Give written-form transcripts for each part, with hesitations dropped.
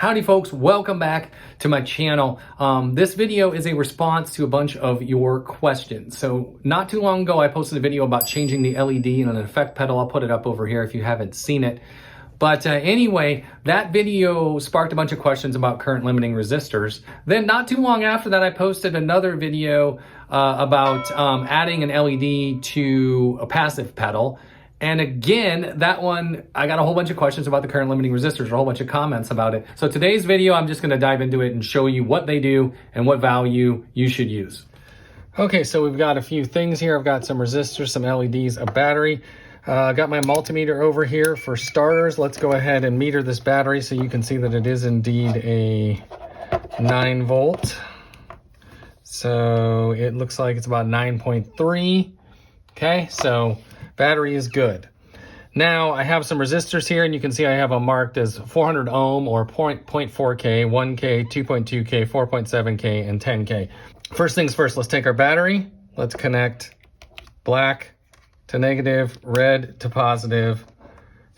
Howdy folks, welcome back to my channel. This video is a response to a bunch of your questions. So not too long ago, I posted a video about changing the LED in an effect pedal. I'll put it up over here if you haven't seen it. But anyway, that video sparked a bunch of questions about current limiting resistors. Then not too long after that, I posted another video about adding an LED to a passive pedal. And again, that one, I got a whole bunch of questions about the current limiting resistors, a whole bunch of comments about it. So today's video, I'm just gonna dive into it and show you what they do and what value you should use. Okay, so we've got a few things here. I've got some resistors, some LEDs, a battery. Got my multimeter over here for starters. Let's go ahead and meter this battery so you can see that it is indeed a 9 volt. So it looks like it's about 9.3. Okay, so battery is good. Now I have some resistors here, and you can see I have them marked as 400 ohm or 0.4K, 1K, 2.2K, 4.7K, and 10K. First things first, let's take our battery. Let's connect black to negative, red to positive,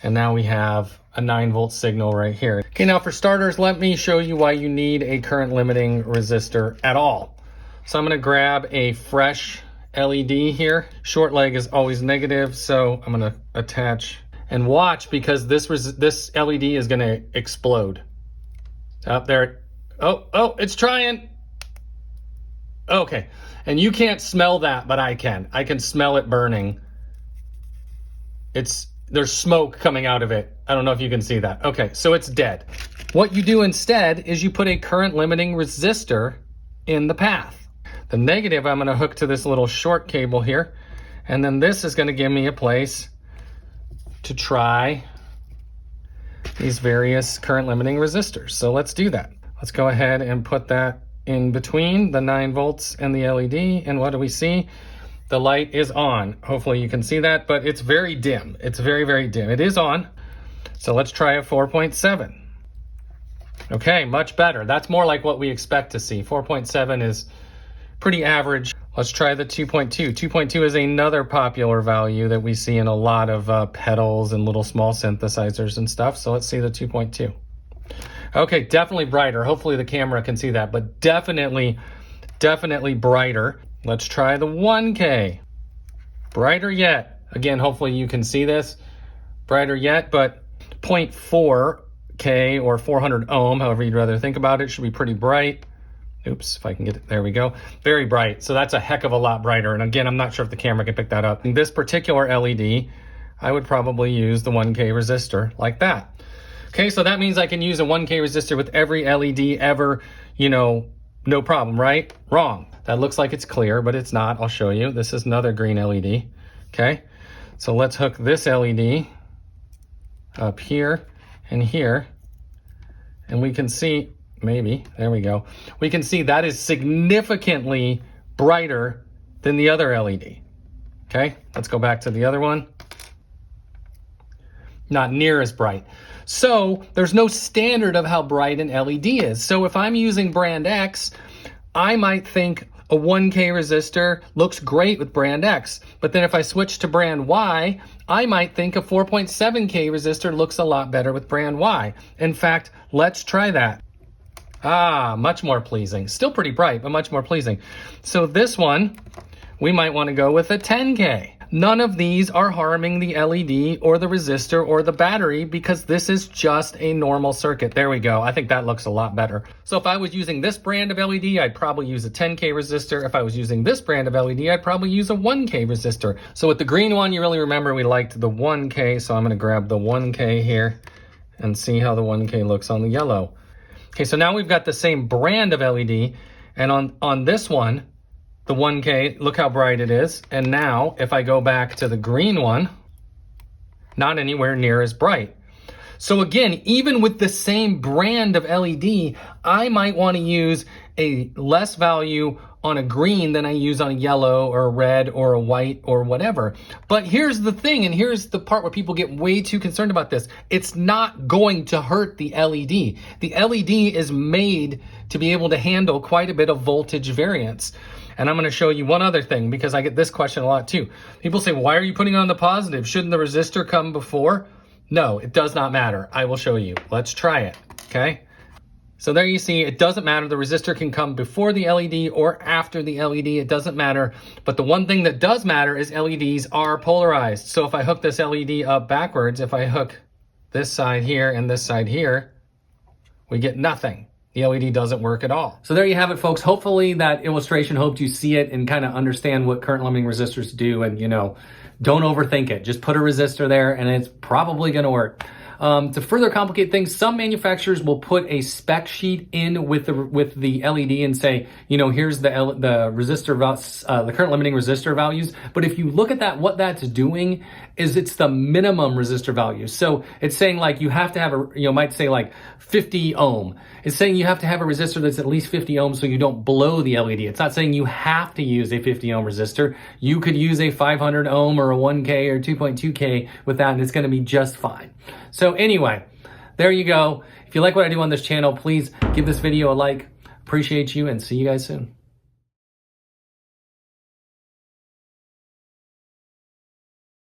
and now we have a 9 volt signal right here. Okay, now for starters, let me show you why you need a current limiting resistor at all. So I'm gonna grab a fresh LED here. Short leg is always negative, so I'm gonna attach and watch, because this LED is gonna explode. Up there. Oh, it's trying. Okay, and you can't smell that, but I can. I can smell it burning. There's smoke coming out of it. I don't know if you can see that. Okay, so it's dead. What you do instead is you put a current limiting resistor in the path. The negative I'm gonna hook to this little short cable here, and then this is gonna give me a place to try these various current limiting resistors. So let's do that. Let's go ahead and put that in between the 9 volts and the LED, and what do we see? The light is on. Hopefully you can see that, but it's very dim. It's very, very dim. It is on. So let's try a 4.7. Okay, much better. That's more like what we expect to see. 4.7 is pretty average. Let's try the 2.2. 2.2 is another popular value that we see in a lot of pedals and little small synthesizers and stuff. So let's see the 2.2. Okay, definitely brighter. Hopefully the camera can see that, but definitely brighter. Let's try the 1K. Brighter yet. Again, hopefully you can see this. Brighter yet, but 0.4K or 400 ohm, however you'd rather think about it, should be pretty bright. Oops, if I can get it, there we go. Very bright, so that's a heck of a lot brighter. And again, I'm not sure if the camera can pick that up. In this particular LED, I would probably use the 1K resistor like that. Okay, so that means I can use a 1K resistor with every LED ever, no problem, right? Wrong. That looks like it's clear, but it's not. I'll show you. This is another green LED, okay? So let's hook this LED up here and here, and we can see, maybe, there we go. We can see that is significantly brighter than the other LED. Okay, let's go back to the other one. Not near as bright. So there's no standard of how bright an LED is. So if I'm using brand X, I might think a 1K resistor looks great with brand X. But then if I switch to brand Y, I might think a 4.7K resistor looks a lot better with brand Y. In fact, let's try that. Much more pleasing. Still pretty bright, but much more pleasing. So this one, we might want to go with a 10K. None of these are harming the LED or the resistor or the battery, because this is just a normal circuit. There we go. I think that looks a lot better. So if I was using this brand of LED, I'd probably use a 10K resistor. If I was using this brand of LED, I'd probably use a 1K resistor. So with the green one, you really remember we liked the 1K. So I'm going to grab the 1K here and see how the 1K looks on the yellow. Okay, so now we've got the same brand of LED, and on this one, the 1K, look how bright it is. And now if I go back to the green one, not anywhere near as bright. So again, even with the same brand of LED, I might want to use a less value on a green than I use on a yellow or a red or a white or whatever. But here's the thing, and here's the part where people get way too concerned about this. It's not going to hurt the LED. The LED is made to be able to handle quite a bit of voltage variance. And I'm going to show you one other thing, because I get this question a lot too. People say, why are you putting on the positive? Shouldn't the resistor come before? No, it does not matter. I will show you. Let's try it, okay? So there you see, it doesn't matter. The resistor can come before the LED or after the LED. It doesn't matter. But the one thing that does matter is LEDs are polarized. So if I hook this LED up backwards, if I hook this side here and this side here, we get nothing. The LED doesn't work at all. So there you have it, folks. Hopefully that illustration helped you see it and kind of understand what current limiting resistors do. And, you know, don't overthink it. Just put a resistor there and it's probably going to work. To further complicate things, some manufacturers will put a spec sheet in with the LED and say, you know, here's the resistor the current limiting resistor values. But if you look at that, what that's doing is it's the minimum resistor value. So it's saying like you have to have a, you know, might say like 50 ohm. It's saying you have to have a resistor that's at least 50 ohms so you don't blow the LED. It's not saying you have to use a 50 ohm resistor. You could use a 500 ohm or a 1K or 2.2K with that and it's going to be just fine. So anyway, there you go. If you like what I do on this channel, please give this video a like. Appreciate you and see you guys soon.